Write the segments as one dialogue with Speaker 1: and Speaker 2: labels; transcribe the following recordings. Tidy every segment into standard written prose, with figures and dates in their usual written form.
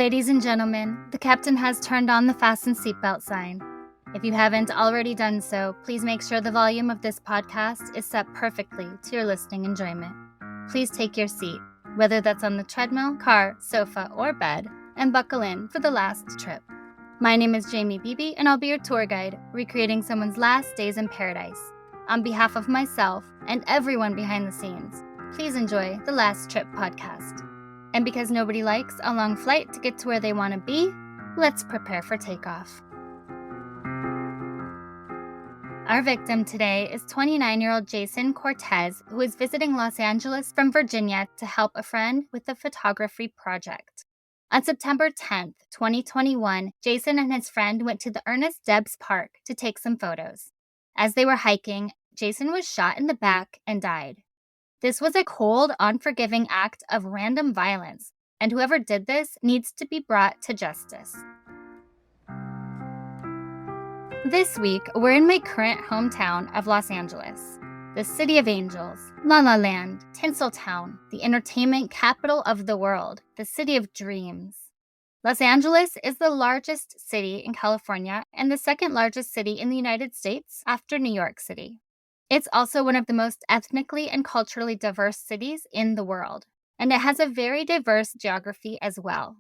Speaker 1: Ladies and gentlemen, the captain has turned on the fasten seatbelt sign. If you haven't already done so, please make sure the volume of this podcast is set perfectly to your listening enjoyment. Please take your seat, whether that's on the treadmill, car, sofa, or bed, and buckle in for the last trip. My name is Jamie Beebe, and I'll be your tour guide, recreating someone's last days in paradise. On behalf of myself and everyone behind the scenes, please enjoy the Last Trip podcast. And because nobody likes a long flight to get to where they want to be, let's prepare for takeoff. Our victim today is 29-year-old Jason Cortez, who is visiting Los Angeles from Virginia to help a friend with a photography project. On September 10th, 2021, Jason and his friend went to the Ernest Debs park to take some photos. As they were hiking, Jason was shot in the back and died. This was a cold, unforgiving act of random violence, and whoever did this needs to be brought to justice. This week, we're in my current hometown of Los Angeles, the City of Angels, La La Land, Tinseltown, the entertainment capital of the world, the City of Dreams. Los Angeles is the largest city in California and the second largest city in the United States after New York City. It's also one of the most ethnically and culturally diverse cities in the world, and it has a very diverse geography as well.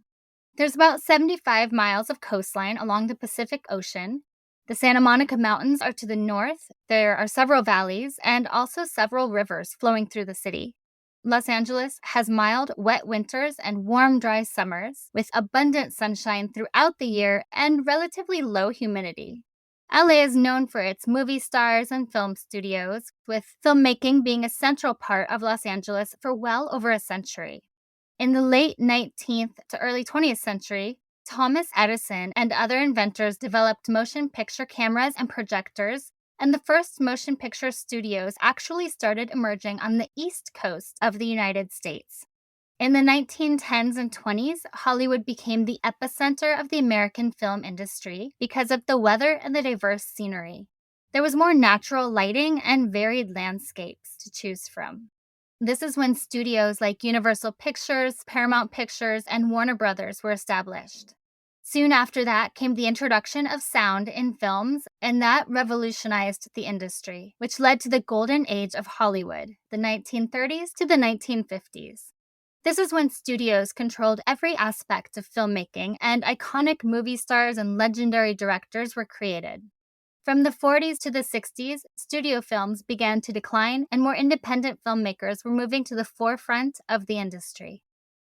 Speaker 1: There's about 75 miles of coastline along the Pacific Ocean. The Santa Monica Mountains are to the north. There are several valleys and also several rivers flowing through the city. Los Angeles has mild, wet winters and warm, dry summers with abundant sunshine throughout the year and relatively low humidity. LA is known for its movie stars and film studios, with filmmaking being a central part of Los Angeles for well over a century. In the late 19th to early 20th century, Thomas Edison and other inventors developed motion picture cameras and projectors, and the first motion picture studios actually started emerging on the East Coast of the United States. In the 1910s and 20s, Hollywood became the epicenter of the American film industry because of the weather and the diverse scenery. There was more natural lighting and varied landscapes to choose from. This is when studios like Universal Pictures, Paramount Pictures, and Warner Brothers were established. Soon after that came the introduction of sound in films, and that revolutionized the industry, which led to the golden age of Hollywood, the 1930s to the 1950s. This is when studios controlled every aspect of filmmaking, and iconic movie stars and legendary directors were created. From the 40s to the 60s, studio films began to decline, and more independent filmmakers were moving to the forefront of the industry.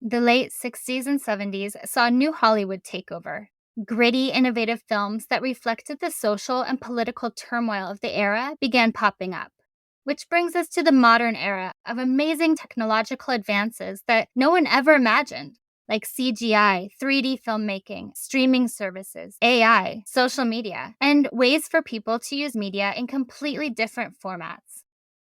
Speaker 1: The late 60s and 70s saw new Hollywood take over. Gritty, innovative films that reflected the social and political turmoil of the era began popping up. Which brings us to the modern era of amazing technological advances that no one ever imagined, like CGI, 3D filmmaking, streaming services, AI, social media, and ways for people to use media in completely different formats.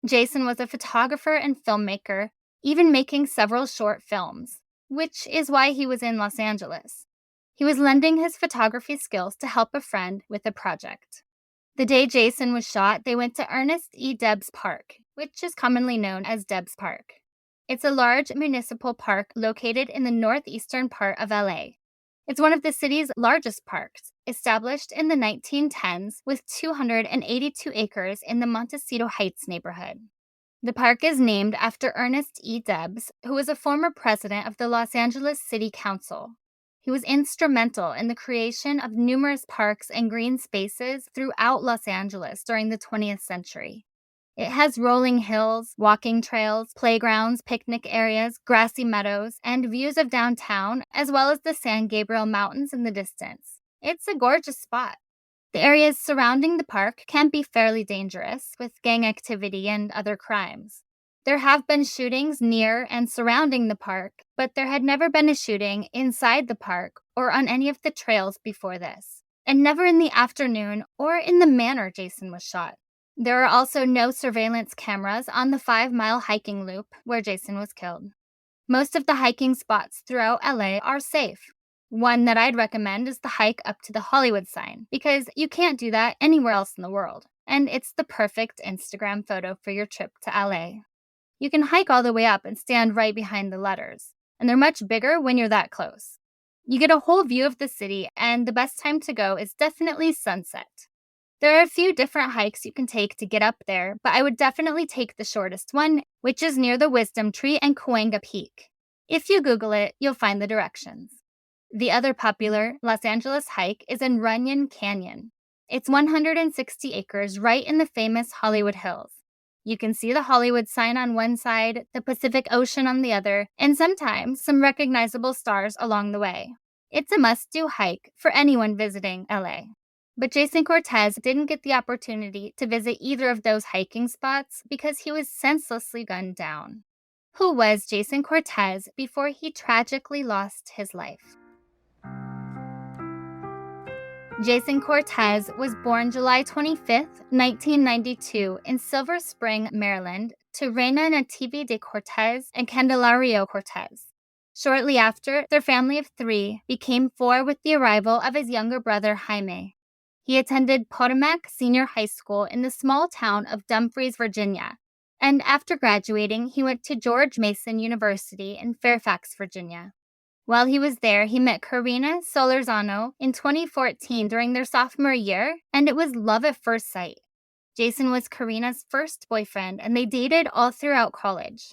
Speaker 1: Jason was a photographer and filmmaker, even making several short films, which is why he was in Los Angeles. He was lending his photography skills to help a friend with a project. The day Jason was shot, they went to Ernest Debs Park, which is commonly known as Debs Park. It's a large municipal park located in the northeastern part of LA. It's one of the city's largest parks, established in the 1910s with 282 acres in the Montecito Heights neighborhood. The park is named after Ernest Debs, who was a former president of the Los Angeles City Council. He was instrumental in the creation of numerous parks and green spaces throughout Los Angeles during the 20th century. It has rolling hills, walking trails, playgrounds, picnic areas, grassy meadows, and views of downtown, as well as the San Gabriel Mountains in the distance. It's a gorgeous spot. The areas surrounding the park can be fairly dangerous, with gang activity and other crimes. There have been shootings near and surrounding the park, but there had never been a shooting inside the park or on any of the trails before this, and never in the afternoon or in the manner Jason was shot. There are also no surveillance cameras on the 5-mile hiking loop where Jason was killed. Most of the hiking spots throughout LA are safe. One that I'd recommend is the hike up to the Hollywood sign, because you can't do that anywhere else in the world, and it's the perfect Instagram photo for your trip to LA. You can hike all the way up and stand right behind the letters, and they're much bigger when you're that close. You get a whole view of the city, and the best time to go is definitely sunset. There are a few different hikes you can take to get up there, but I would definitely take the shortest one, which is near the Wisdom Tree and Cahuenga Peak. If you Google it, you'll find the directions. The other popular Los Angeles hike is in Runyon Canyon. It's 160 acres right in the famous Hollywood Hills. You can see the Hollywood sign on one side, the Pacific Ocean on the other, and sometimes some recognizable stars along the way. It's a must-do hike for anyone visiting LA. But Jason Cortez didn't get the opportunity to visit either of those hiking spots because he was senselessly gunned down. Who was Jason Cortez before he tragically lost his life? Jason Cortez was born July 25, 1992 in Silver Spring, Maryland, to Reina Nativi de Cortez and Candelario Cortez. Shortly after, their family of 3 became 4 with the arrival of his younger brother, Jaime. He attended Potomac Senior High School in the small town of Dumfries, Virginia, and after graduating, he went to George Mason University in Fairfax, Virginia. While he was there, he met Karina Solorzano in 2014 during their sophomore year, and it was love at first sight. Jason was Karina's first boyfriend, and they dated all throughout college.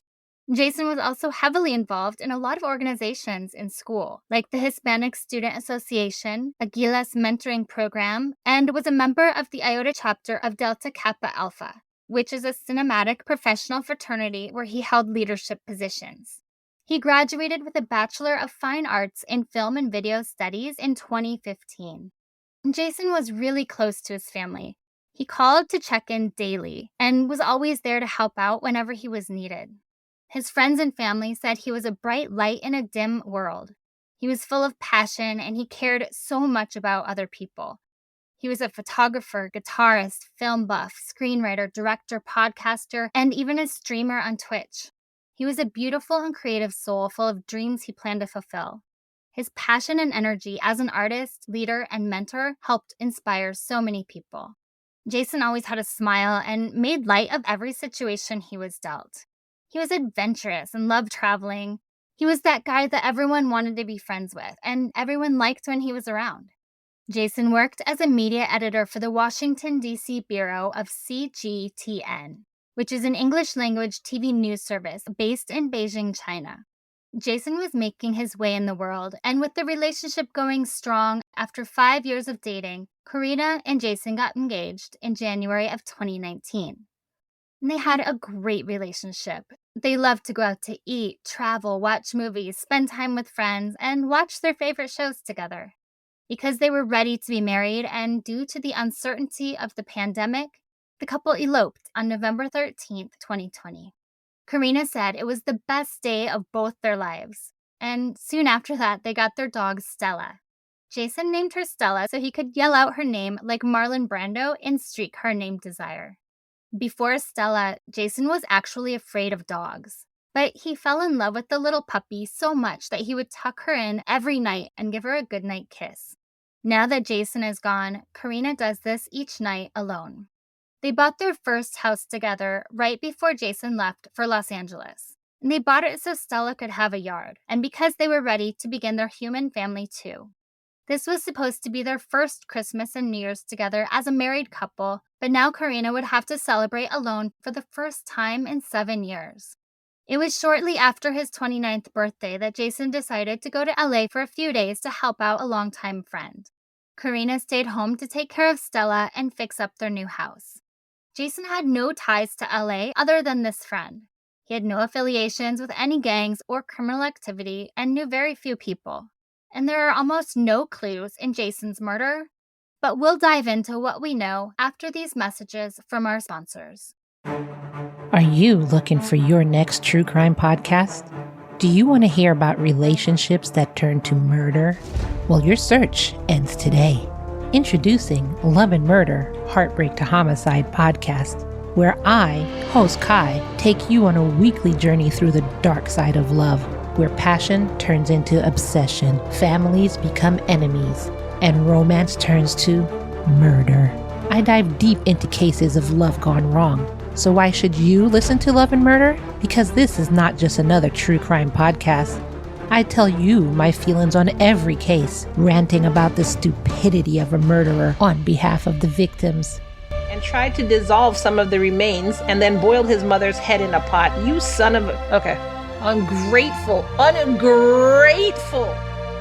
Speaker 1: Jason was also heavily involved in a lot of organizations in school, like the Hispanic Student Association, Aguila's mentoring program, and was a member of the Iota chapter of Delta Kappa Alpha, which is a cinematic professional fraternity where he held leadership positions. He graduated with a Bachelor of Fine Arts in Film and Video Studies in 2015. Jason was really close to his family. He called to check in daily and was always there to help out whenever he was needed. His friends and family said he was a bright light in a dim world. He was full of passion and he cared so much about other people. He was a photographer, guitarist, film buff, screenwriter, director, podcaster, and even a streamer on Twitch. He was a beautiful and creative soul full of dreams he planned to fulfill. His passion and energy as an artist, leader, and mentor helped inspire so many people. Jason always had a smile and made light of every situation he was dealt. He was adventurous and loved traveling. He was that guy that everyone wanted to be friends with, and everyone liked when he was around. Jason worked as a media editor for the Washington, D.C. Bureau of CGTN, which is an English-language TV news service based in Beijing, China. Jason was making his way in the world, and with the relationship going strong, after 5 years of dating, Karina and Jason got engaged in January of 2019. And they had a great relationship. They loved to go out to eat, travel, watch movies, spend time with friends, and watch their favorite shows together. Because they were ready to be married, and due to the uncertainty of the pandemic, the couple eloped on November 13th, 2020. Karina said it was the best day of both their lives. And soon after that, they got their dog, Stella. Jason named her Stella so he could yell out her name like Marlon Brando in Streak Her Named Desire. Before Stella, Jason was actually afraid of dogs. But he fell in love with the little puppy so much that he would tuck her in every night and give her a goodnight kiss. Now that Jason is gone, Karina does this each night alone. They bought their first house together right before Jason left for Los Angeles. And they bought it so Stella could have a yard, and because they were ready to begin their human family too. This was supposed to be their first Christmas and New Year's together as a married couple, but now Karina would have to celebrate alone for the first time in 7 years. It was shortly after his 29th birthday that Jason decided to go to LA for a few days to help out a longtime friend. Karina stayed home to take care of Stella and fix up their new house. Jason had no ties to LA other than this friend. He had no affiliations with any gangs or criminal activity and knew very few people. And there are almost no clues in Jason's murder, but we'll dive into what we know after these messages from our sponsors.
Speaker 2: Are you looking for your next true crime podcast? Do you want to hear about relationships that turn to murder? Well, your search ends today. Introducing Love and Murder, Heartbreak to Homicide podcast, where I, host Kai, take you on a weekly journey through the dark side of love, where passion turns into obsession, families become enemies, and romance turns to murder. I dive deep into cases of love gone wrong. So why should you listen to Love and Murder? Because this is not just another true crime podcast. I tell you my feelings on every case, ranting about the stupidity of a murderer on behalf of the victims.
Speaker 3: And tried to dissolve some of the remains and then boiled his mother's head in a pot. You son of a... Okay. Ungrateful.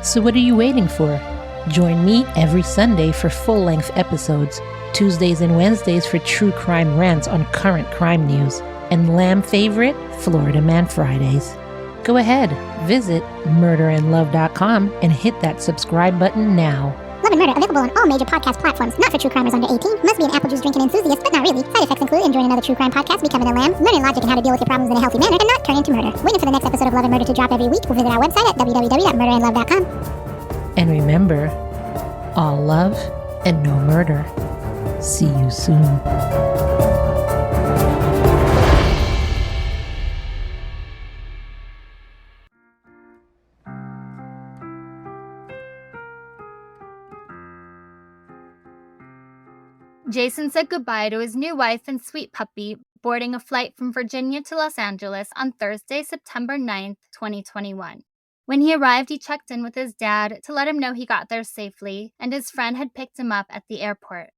Speaker 2: So what are you waiting for? Join me every Sunday for full-length episodes, Tuesdays and Wednesdays for true crime rants on current crime news, and Lamb favorite, Florida Man Fridays. Go ahead, visit murderandlove.com and hit that subscribe button now.
Speaker 4: Love and Murder, available on all major podcast platforms. Not for true crimers under 18. Must be an apple juice drinking enthusiast, but not really. Side effects include enjoying another true crime podcast, becoming a lamb, learning logic and how to deal with your problems in a healthy manner, and not turn into murder. Waiting for the next episode of Love and Murder to drop every week. We'll visit our website at www.murderandlove.com.
Speaker 2: And remember, all love and no murder. See you soon.
Speaker 1: Jason said goodbye to his new wife and sweet puppy, boarding a flight from Virginia to Los Angeles on Thursday, September 9th, 2021. When he arrived, he checked in with his dad to let him know he got there safely, and his friend had picked him up at the airport.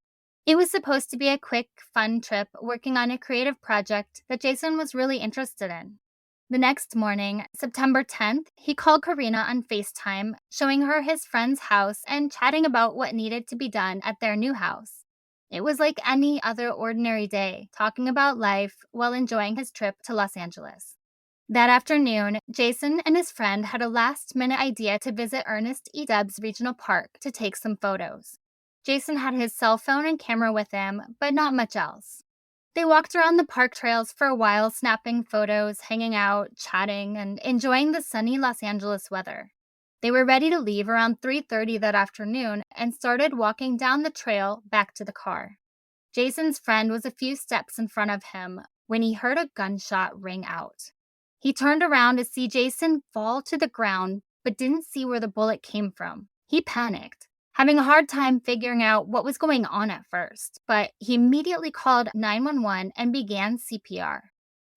Speaker 1: It was supposed to be a quick, fun trip working on a creative project that Jason was really interested in. The next morning, September 10th, he called Karina on FaceTime, showing her his friend's house and chatting about what needed to be done at their new house. It was like any other ordinary day, talking about life while enjoying his trip to Los Angeles. That afternoon, Jason and his friend had a last-minute idea to visit Ernest Debs Regional Park to take some photos. Jason had his cell phone and camera with him, but not much else. They walked around the park trails for a while, snapping photos, hanging out, chatting, and enjoying the sunny Los Angeles weather. They were ready to leave around 3:30 that afternoon and started walking down the trail back to the car. Jason's friend was a few steps in front of him when he heard a gunshot ring out. He turned around to see Jason fall to the ground, but didn't see where the bullet came from. He panicked, having a hard time figuring out what was going on at first, but he immediately called 911 and began CPR.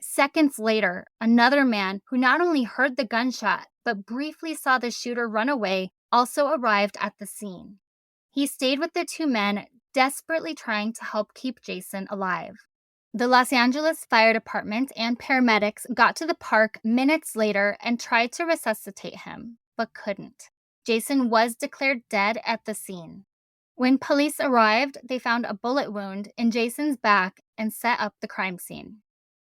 Speaker 1: Seconds later, another man who not only heard the gunshot, but briefly saw the shooter run away, also arrived at the scene. He stayed with the two men, desperately trying to help keep Jason alive. The Los Angeles Fire Department and paramedics got to the park minutes later and tried to resuscitate him, but couldn't. Jason was declared dead at the scene. When police arrived, they found a bullet wound in Jason's back and set up the crime scene.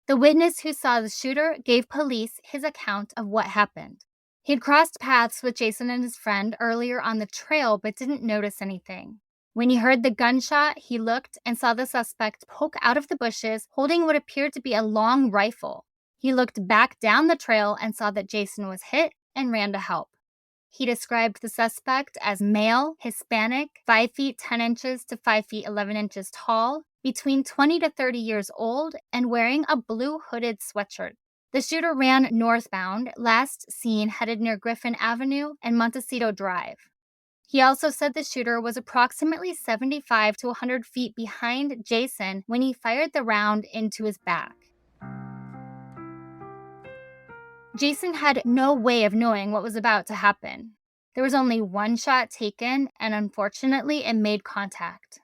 Speaker 1: The witness who saw the shooter gave police his account of what happened. He'd crossed paths with Jason and his friend earlier on the trail, but didn't notice anything. When he heard the gunshot, he looked and saw the suspect poke out of the bushes, holding what appeared to be a long rifle. He looked back down the trail and saw that Jason was hit and ran to help. He described the suspect as male, Hispanic, 5 feet 10 inches to 5 feet 11 inches tall, between 20 to 30 years old, and wearing a blue hooded sweatshirt. The shooter ran northbound, last seen headed near Griffin Avenue and Montecito Drive. He also said the shooter was approximately 75 to 100 feet behind Jason when he fired the round into his back. Jason had no way of knowing what was about to happen. There was only one shot taken, and unfortunately, it made contact.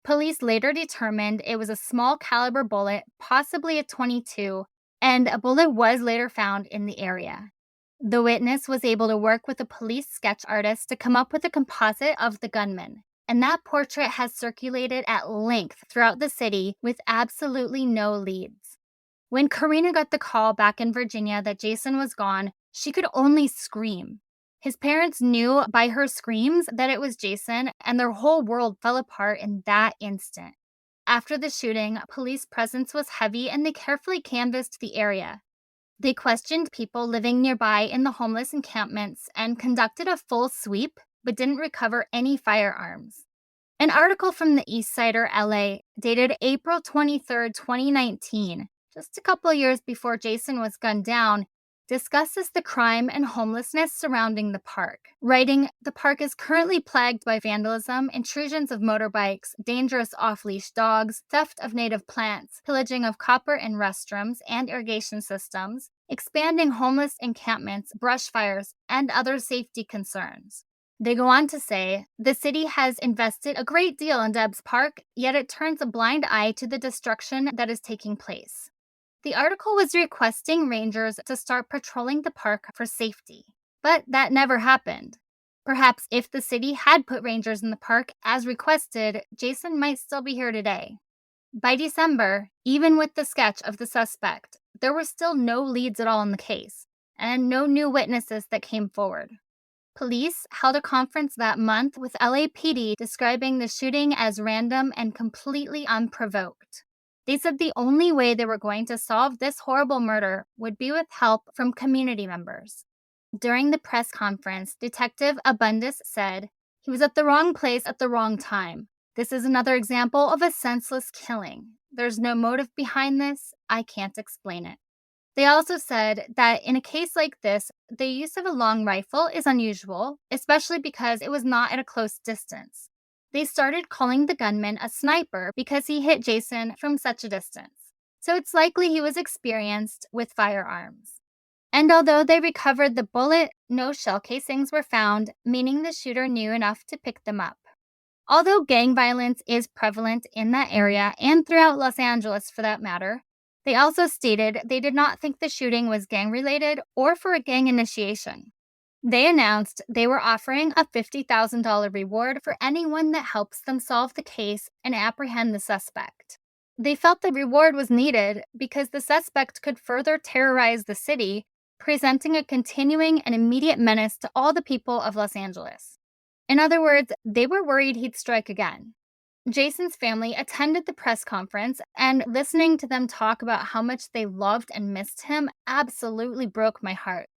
Speaker 1: Police later determined it was a small caliber bullet, possibly a .22, and a bullet was later found in the area. The witness was able to work with a police sketch artist to come up with a composite of the gunman, and that portrait has circulated at length throughout the city with absolutely no leads. When Karina got the call back in Virginia that Jason was gone, she could only scream. His parents knew by her screams that it was Jason, and their whole world fell apart in that instant. After the shooting, police presence was heavy and they carefully canvassed the area. They questioned people living nearby in the homeless encampments and conducted a full sweep, but didn't recover any firearms. An article from the East Sider, LA, dated April 23, 2019, just a couple years before Jason was gunned down, discusses the crime and homelessness surrounding the park, writing, "The park is currently plagued by vandalism, intrusions of motorbikes, dangerous off-leash dogs, theft of native plants, pillaging of copper and restrooms and irrigation systems, expanding homeless encampments, brush fires, and other safety concerns." They go on to say, "The city has invested a great deal in Debs Park, yet it turns a blind eye to the destruction that is taking place." The article was requesting rangers to start patrolling the park for safety, but that never happened. Perhaps if the city had put rangers in the park as requested, Jason might still be here today. By December, even with the sketch of the suspect, there were still no leads at all in the case, and no new witnesses that came forward. Police held a conference that month with LAPD describing the shooting as random and completely unprovoked. They said the only way they were going to solve this horrible murder would be with help from community members. During the press conference, Detective Abundis said, "He was at the wrong place at the wrong time. This is another example of a senseless killing. There's no motive behind this. I can't explain it." They also said that in a case like this, the use of a long rifle is unusual, especially because it was not at a close distance. They started calling the gunman a sniper because he hit Jason from such a distance. So it's likely he was experienced with firearms. And although they recovered the bullet, no shell casings were found, meaning the shooter knew enough to pick them up. Although gang violence is prevalent in that area and throughout Los Angeles for that matter, they also stated they did not think the shooting was gang-related or for a gang initiation. They announced they were offering a $50,000 reward for anyone that helps them solve the case and apprehend the suspect. They felt the reward was needed because the suspect could further terrorize the city, presenting a continuing and immediate menace to all the people of Los Angeles. In other words, they were worried he'd strike again. Jason's family attended the press conference, and listening to them talk about how much they loved and missed him absolutely broke my heart.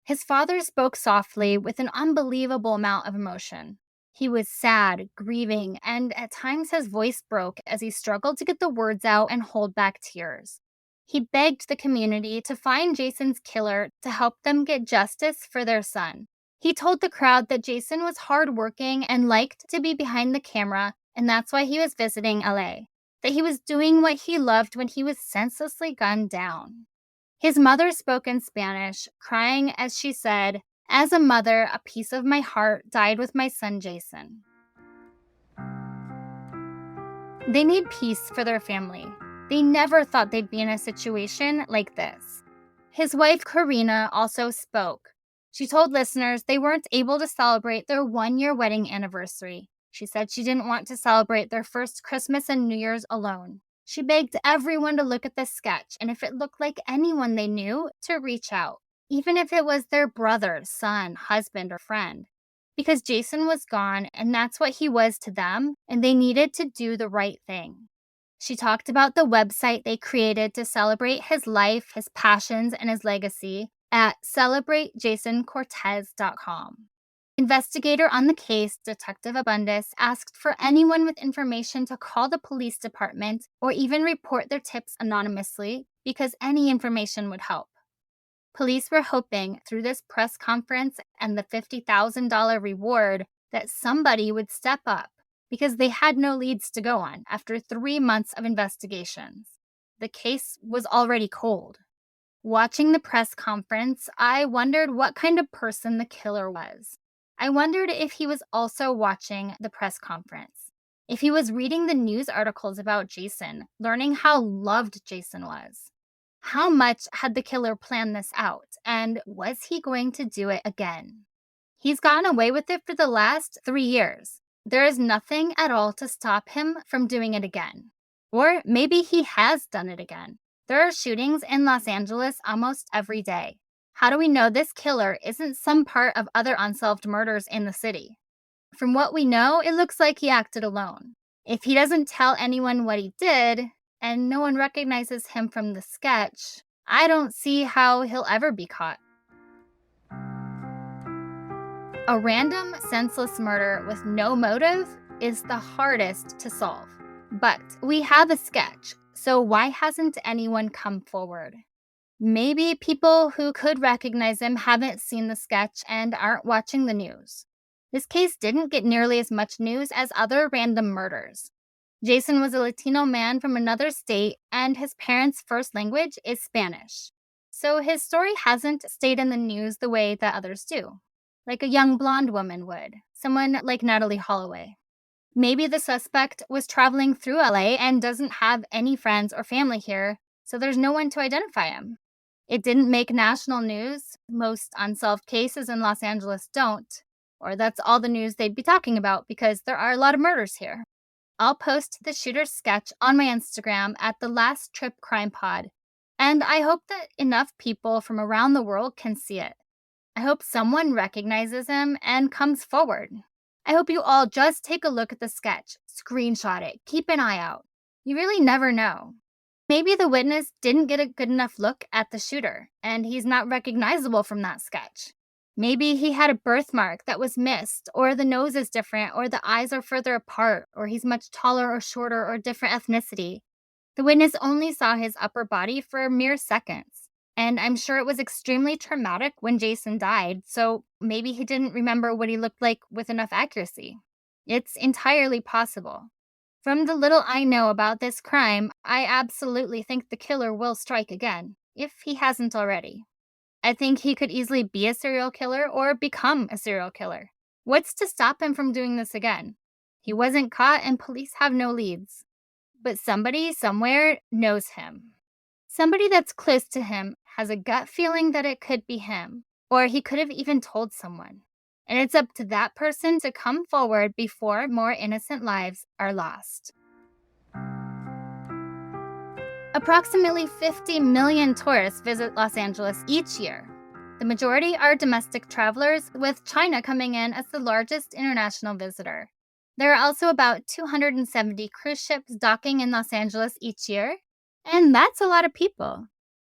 Speaker 1: His father spoke softly with an unbelievable amount of emotion. He was sad, grieving, and at times his voice broke as he struggled to get the words out and hold back tears. He begged the community to find Jason's killer to help them get justice for their son. He told the crowd that Jason was hardworking and liked to be behind the camera, and that's why he was visiting LA. That he was doing what he loved when he was senselessly gunned down. His mother spoke in Spanish, crying as she said, "As a mother, a piece of my heart died with my son Jason." They need peace for their family. They never thought they'd be in a situation like this. His wife, Karina, also spoke. She told listeners they weren't able to celebrate their one-year wedding anniversary. She said she didn't want to celebrate their first Christmas and New Year's alone. She begged everyone to look at the sketch, and if it looked like anyone they knew, to reach out, even if it was their brother, son, husband, or friend. Because Jason was gone, and that's what he was to them, and they needed to do the right thing. She talked about the website they created to celebrate his life, his passions, and his legacy at celebrateJasonCortez.com. Investigator on the case, Detective Abundis, asked for anyone with information to call the police department or even report their tips anonymously because any information would help. Police were hoping through this press conference and the $50,000 reward that somebody would step up because they had no leads to go on after 3 months of investigations. The case was already cold. Watching the press conference, I wondered what kind of person the killer was. I wondered if he was also watching the press conference, if he was reading the news articles about Jason, learning how loved Jason was. How much had the killer planned this out, and was he going to do it again? He's gotten away with it for the last 3 years. There is nothing at all to stop him from doing it again. Or maybe he has done it again. There are shootings in Los Angeles almost every day. How do we know this killer isn't some part of other unsolved murders in the city? From what we know, it looks like he acted alone. If he doesn't tell anyone what he did, and no one recognizes him from the sketch, I don't see how he'll ever be caught. A random, senseless murder with no motive is the hardest to solve. But we have a sketch, so why hasn't anyone come forward? Maybe people who could recognize him haven't seen the sketch and aren't watching the news. This case didn't get nearly as much news as other random murders. Jason was a Latino man from another state, and his parents' first language is Spanish. So his story hasn't stayed in the news the way that others do, like a young blonde woman would, someone like Natalie Holloway. Maybe the suspect was traveling through LA and doesn't have any friends or family here, so there's no one to identify him. It didn't make national news. Most unsolved cases in Los Angeles don't, or that's all the news they'd be talking about because there are a lot of murders here. I'll post the shooter's sketch on my Instagram at the Last Trip Crime Pod, and I hope that enough people from around the world can see it. I hope someone recognizes him and comes forward. I hope you all just take a look at the sketch, screenshot it, keep an eye out. You really never know. Maybe the witness didn't get a good enough look at the shooter, and he's not recognizable from that sketch. Maybe he had a birthmark that was missed, or the nose is different, or the eyes are further apart, or he's much taller or shorter or different ethnicity. The witness only saw his upper body for mere seconds, and I'm sure it was extremely traumatic when Jason died, so maybe he didn't remember what he looked like with enough accuracy. It's entirely possible. From the little I know about this crime, I absolutely think the killer will strike again, if he hasn't already. I think he could easily be a serial killer or become a serial killer. What's to stop him from doing this again? He wasn't caught and police have no leads. But somebody somewhere knows him. Somebody that's close to him has a gut feeling that it could be him, or he could have even told someone. And it's up to that person to come forward before more innocent lives are lost. Approximately 50 million tourists visit Los Angeles each year. The majority are domestic travelers, with China coming in as the largest international visitor. There are also about 270 cruise ships docking in Los Angeles each year, and that's a lot of people.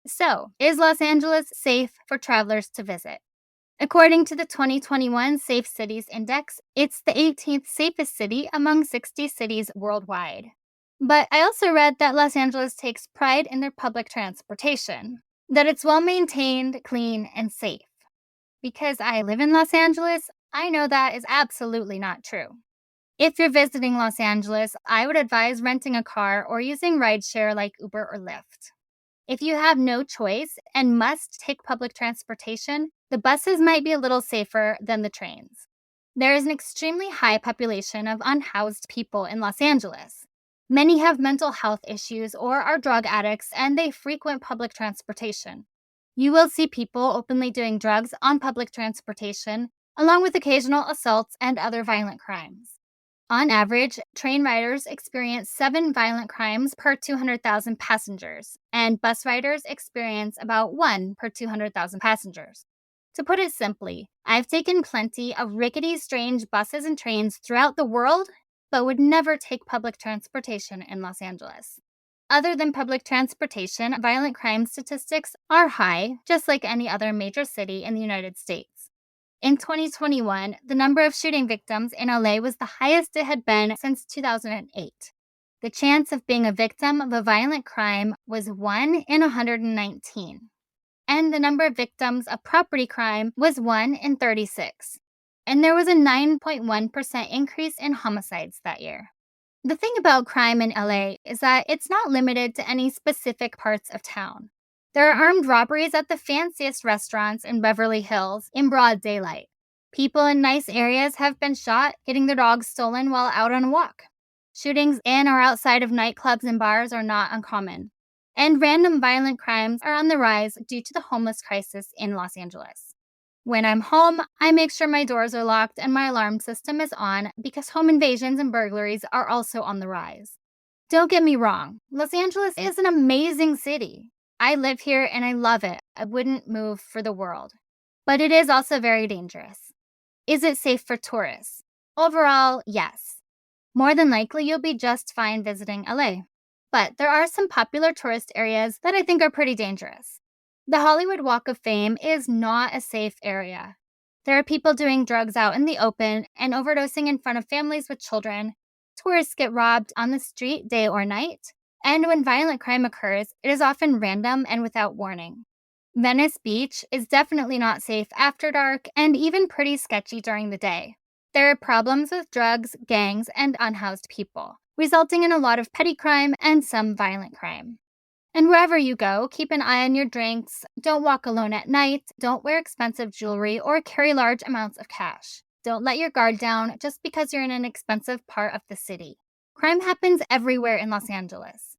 Speaker 1: So, is Los Angeles safe for travelers to visit? According to the 2021 Safe Cities Index, it's the 18th safest city among 60 cities worldwide. But I also read that Los Angeles takes pride in their public transportation, that it's well maintained, clean, and safe. Because I live in Los Angeles, I know that is absolutely not true. If you're visiting Los Angeles, I would advise renting a car or using rideshare like Uber or Lyft. If you have no choice and must take public transportation, the buses might be a little safer than the trains. There is an extremely high population of unhoused people in Los Angeles. Many have mental health issues or are drug addicts, and they frequent public transportation. You will see people openly doing drugs on public transportation, along with occasional assaults and other violent crimes. On average, train riders experience 7 violent crimes per 200,000 passengers, and bus riders experience about 1 per 200,000 passengers. To put it simply, I've taken plenty of rickety, strange buses and trains throughout the world, but would never take public transportation in Los Angeles. Other than public transportation, violent crime statistics are high, just like any other major city in the United States. In 2021, the number of shooting victims in LA was the highest it had been since 2008. The chance of being a victim of a violent crime was 1 in 119. And the number of victims of property crime was 1 in 36. And there was a 9.1% increase in homicides that year. The thing about crime in LA is that it's not limited to any specific parts of town. There are armed robberies at the fanciest restaurants in Beverly Hills in broad daylight. People in nice areas have been shot, getting their dogs stolen while out on a walk. Shootings in or outside of nightclubs and bars are not uncommon. And random violent crimes are on the rise due to the homeless crisis in Los Angeles. When I'm home, I make sure my doors are locked and my alarm system is on because home invasions and burglaries are also on the rise. Don't get me wrong, Los Angeles is an amazing city. I live here and I love it. I wouldn't move for the world. But it is also very dangerous. Is it safe for tourists? Overall, yes. More than likely, you'll be just fine visiting LA. But there are some popular tourist areas that I think are pretty dangerous. The Hollywood Walk of Fame is not a safe area. There are people doing drugs out in the open and overdosing in front of families with children. Tourists get robbed on the street day or night. And when violent crime occurs, it is often random and without warning. Venice Beach is definitely not safe after dark and even pretty sketchy during the day. There are problems with drugs, gangs, and unhoused people, resulting in a lot of petty crime and some violent crime. And wherever you go, keep an eye on your drinks, don't walk alone at night, don't wear expensive jewelry, or carry large amounts of cash. Don't let your guard down just because you're in an expensive part of the city. Crime happens everywhere in Los Angeles.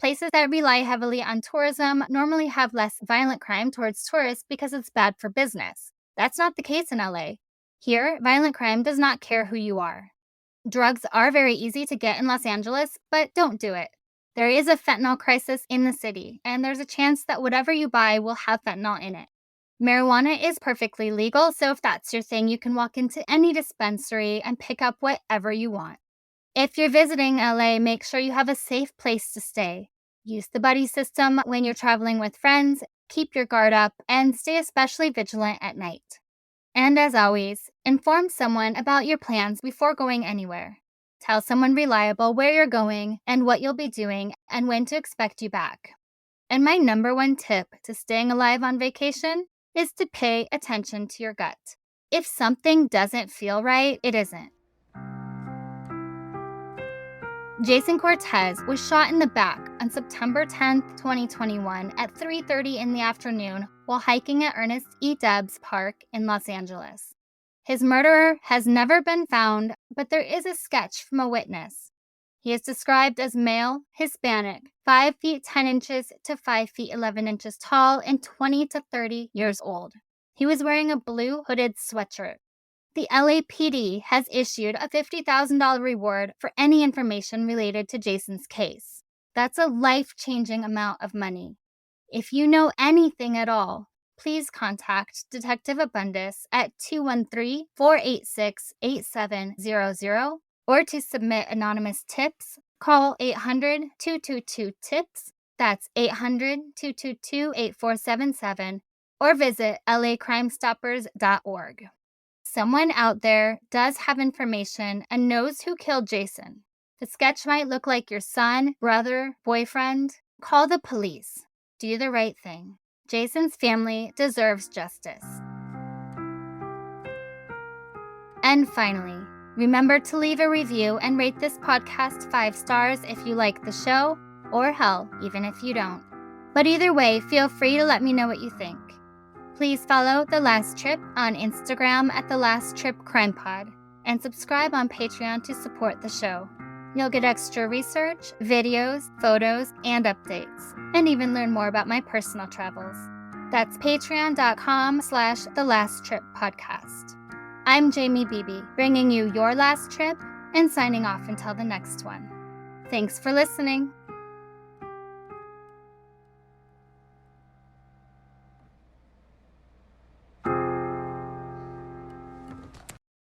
Speaker 1: Places that rely heavily on tourism normally have less violent crime towards tourists because it's bad for business. That's not the case in LA. Here, violent crime does not care who you are. Drugs are very easy to get in Los Angeles, but don't do it. There is a fentanyl crisis in the city, and there's a chance that whatever you buy will have fentanyl in it. Marijuana is perfectly legal, so if that's your thing, you can walk into any dispensary and pick up whatever you want. If you're visiting LA, make sure you have a safe place to stay. Use the buddy system when you're traveling with friends, keep your guard up, and stay especially vigilant at night. And as always, inform someone about your plans before going anywhere. Tell someone reliable where you're going and what you'll be doing and when to expect you back. And my number one tip to staying alive on vacation is to pay attention to your gut. If something doesn't feel right, it isn't. Jason Cortez was shot in the back on September 10, 2021 at 3:30 in the afternoon while hiking at Ernest Debs Park in Los Angeles. His murderer has never been found, but there is a sketch from a witness. He is described as male, Hispanic, 5 feet 10 inches to 5 feet 11 inches tall, and 20 to 30 years old. He was wearing a blue hooded sweatshirt. The LAPD has issued a $50,000 reward for any information related to Jason's case. That's a life-changing amount of money. If you know anything at all, please contact Detective Abundis at 213-486-8700, or to submit anonymous tips, call 800-222-TIPS, that's 800-222-8477, or visit lacrimestoppers.org. Someone out there does have information and knows who killed Jason. The sketch might look like your son, brother, boyfriend. Call the police. Do the right thing. Jason's family deserves justice. And finally, remember to leave a review and rate this podcast 5 stars if you like the show, or hell, even if you don't. But either way, feel free to let me know what you think. Please follow The Last Trip on Instagram at The Last Trip Crime Pod, and subscribe on Patreon to support the show. You'll get extra research, videos, photos, and updates, and even learn more about my personal travels. That's patreon.com/thelasttrippodcast. I'm Jamie Beebe, bringing you your last trip and signing off until the next one. Thanks for listening.